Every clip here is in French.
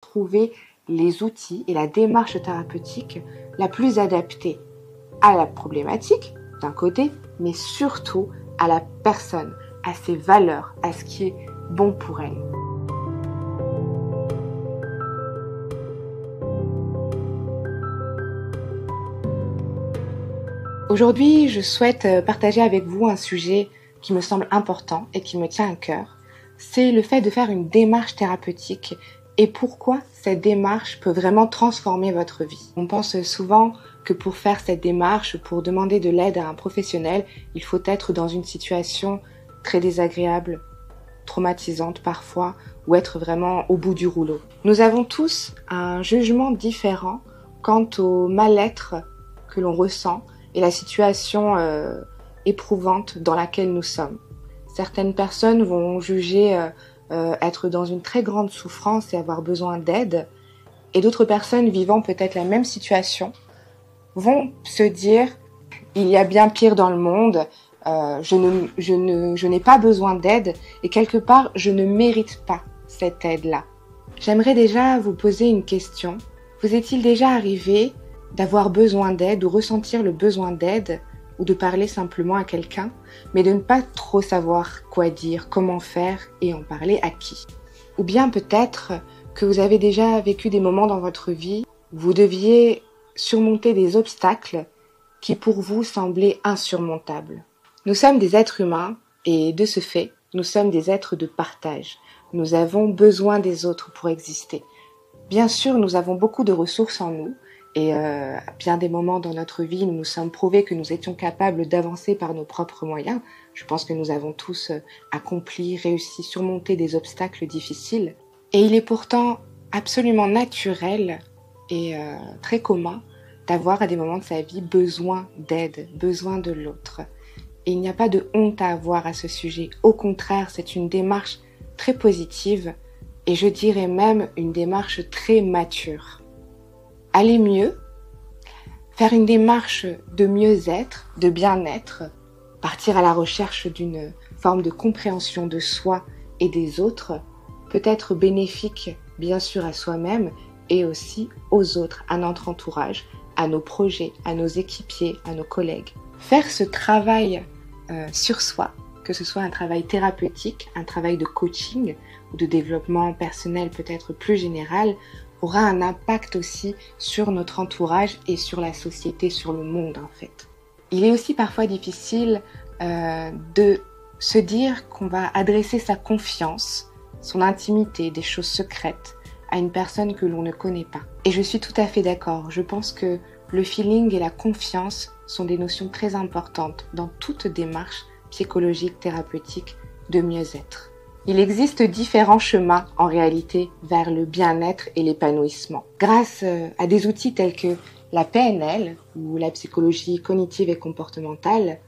trouver les outils et la démarche thérapeutique la plus adaptée à la problématique d'un côté, mais surtout à la personne, à ses valeurs, à ce qui est bon pour elle. Aujourd'hui, je souhaite partager avec vous un sujet qui me semble important et qui me tient à cœur. C'est le fait de faire une démarche thérapeutique et pourquoi cette démarche peut vraiment transformer votre vie. On pense souvent que pour faire cette démarche, pour demander de l'aide à un professionnel, il faut être dans une situation très désagréable, traumatisante parfois, ou être vraiment au bout du rouleau. Nous avons tous un jugement différent quant au mal-être que l'on ressent et la situation éprouvante dans laquelle nous sommes. Certaines personnes vont juger être dans une très grande souffrance et avoir besoin d'aide, et d'autres personnes vivant peut-être la même situation vont se dire « il y a bien pire dans le monde, je n'ai pas besoin d'aide et quelque part je ne mérite pas cette aide-là ». J'aimerais déjà vous poser une question. Vous est-il déjà arrivé d'avoir besoin d'aide ou ressentir le besoin d'aide ou de parler simplement à quelqu'un, mais de ne pas trop savoir quoi dire, comment faire et en parler à qui? Ou bien peut-être que vous avez déjà vécu des moments dans votre vie où vous deviez surmonter des obstacles qui pour vous semblaient insurmontables. Nous sommes des êtres humains et de ce fait, nous sommes des êtres de partage. Nous avons besoin des autres pour exister. Bien sûr, nous avons beaucoup de ressources en nous, et à bien des moments dans notre vie, nous nous sommes prouvés que nous étions capables d'avancer par nos propres moyens. Je pense que nous avons tous accompli, réussi, surmonté des obstacles difficiles. Et il est pourtant absolument naturel et très commun d'avoir à des moments de sa vie besoin d'aide, besoin de l'autre. Et il n'y a pas de honte à avoir à ce sujet. Au contraire, c'est une démarche très positive et je dirais même une démarche très mature. Aller mieux, faire une démarche de mieux-être, de bien-être, partir à la recherche d'une forme de compréhension de soi et des autres, peut être bénéfique bien sûr à soi-même et aussi aux autres, à notre entourage, à nos projets, à nos équipiers, à nos collègues. Faire ce travail sur soi, que ce soit un travail thérapeutique, un travail de coaching ou de développement personnel peut-être plus général, aura un impact aussi sur notre entourage et sur la société, sur le monde en fait. Il est aussi parfois difficile de se dire qu'on va adresser sa confiance, son intimité, des choses secrètes à une personne que l'on ne connaît pas. Et je suis tout à fait d'accord, je pense que le feeling et la confiance sont des notions très importantes dans toute démarche psychologique, thérapeutique de mieux-être. Il existe différents chemins en réalité vers le bien-être et l'épanouissement. Grâce à des outils tels que la PNL ou la psychologie cognitive et comportementale,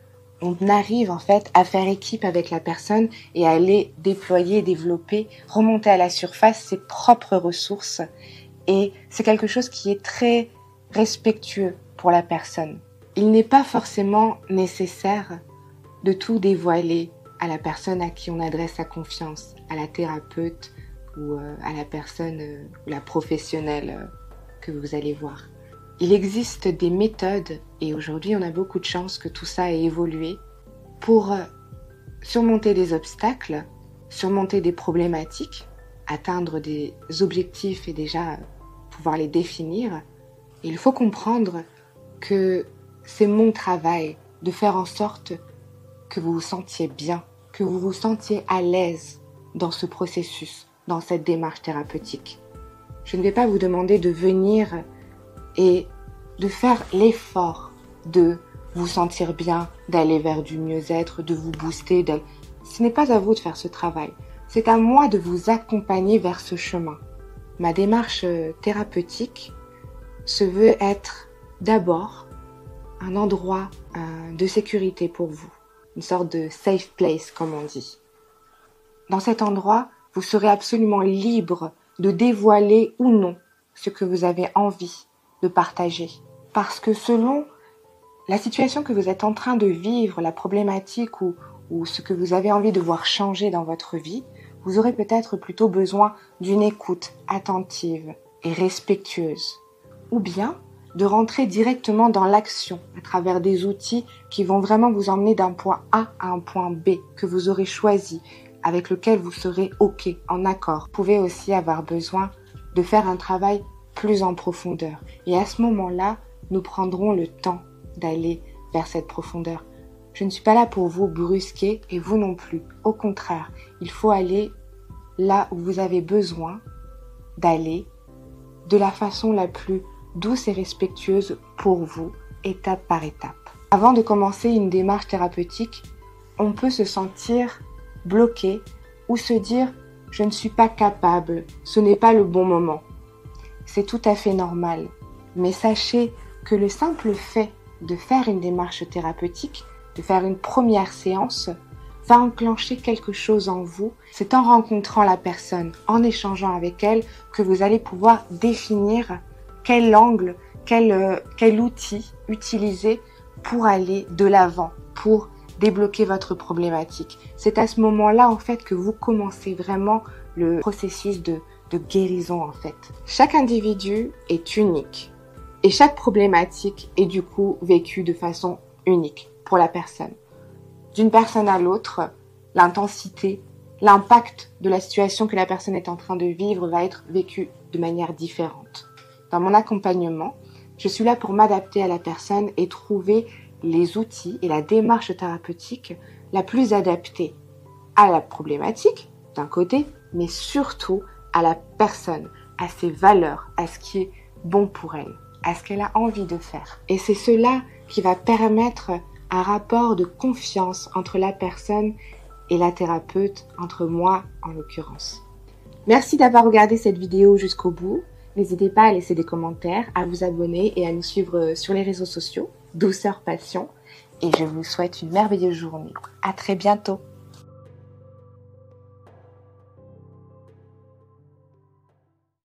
on arrive en fait à faire équipe avec la personne et à aller déployer, développer, remonter à la surface ses propres ressources. Et c'est quelque chose qui est très respectueux pour la personne. Il n'est pas forcément nécessaire de tout dévoiler à la personne à qui on adresse sa confiance, à la thérapeute ou à la personne ou la professionnelle que vous allez voir. Il existe des méthodes et aujourd'hui on a beaucoup de chance que tout ça ait évolué pour surmonter des obstacles, surmonter des problématiques, atteindre des objectifs et déjà pouvoir les définir. Et il faut comprendre que c'est mon travail de faire en sorte que vous vous sentiez bien, que vous vous sentiez à l'aise dans ce processus, dans cette démarche thérapeutique. Je ne vais pas vous demander de venir et de faire l'effort de vous sentir bien, d'aller vers du mieux-être, de vous booster. Ce n'est pas à vous de faire ce travail. C'est à moi de vous accompagner vers ce chemin. Ma démarche thérapeutique se veut être d'abord un endroit de sécurité pour vous. Une sorte de safe place, comme on dit. Dans cet endroit, vous serez absolument libre de dévoiler ou non ce que vous avez envie de partager. Parce que selon la situation que vous êtes en train de vivre, la problématique ou ce que vous avez envie de voir changer dans votre vie, vous aurez peut-être plutôt besoin d'une écoute attentive et respectueuse, ou bien de rentrer directement dans l'action à travers des outils qui vont vraiment vous emmener d'un point A à un point B que vous aurez choisi, avec lequel vous serez OK, en accord. Vous pouvez aussi avoir besoin de faire un travail plus en profondeur. Et à ce moment-là, nous prendrons le temps d'aller vers cette profondeur. Je ne suis pas là pour vous brusquer et vous non plus. Au contraire, il faut aller là où vous avez besoin d'aller de la façon la plus douce et respectueuse pour vous, étape par étape. Avant de commencer une démarche thérapeutique, on peut se sentir bloqué ou se dire « je ne suis pas capable, ce n'est pas le bon moment ». C'est tout à fait normal, mais sachez que le simple fait de faire une démarche thérapeutique, de faire une première séance, va enclencher quelque chose en vous. C'est en rencontrant la personne, en échangeant avec elle, que vous allez pouvoir définir quel angle, quel outil utiliser pour aller de l'avant, pour débloquer votre problématique. C'est à ce moment-là, en fait, que vous commencez vraiment le processus de guérison, en fait. Chaque individu est unique et chaque problématique est du coup vécue de façon unique pour la personne. D'une personne à l'autre, l'intensité, l'impact de la situation que la personne est en train de vivre va être vécu de manière différente. Dans mon accompagnement, je suis là pour m'adapter à la personne et trouver les outils et la démarche thérapeutique la plus adaptée à la problématique, d'un côté, mais surtout à la personne, à ses valeurs, à ce qui est bon pour elle, à ce qu'elle a envie de faire. Et c'est cela qui va permettre un rapport de confiance entre la personne et la thérapeute, entre moi en l'occurrence. Merci d'avoir regardé cette vidéo jusqu'au bout. N'hésitez pas à laisser des commentaires, à vous abonner et à nous suivre sur les réseaux sociaux, Douceur Passion. Et je vous souhaite une merveilleuse journée. À très bientôt.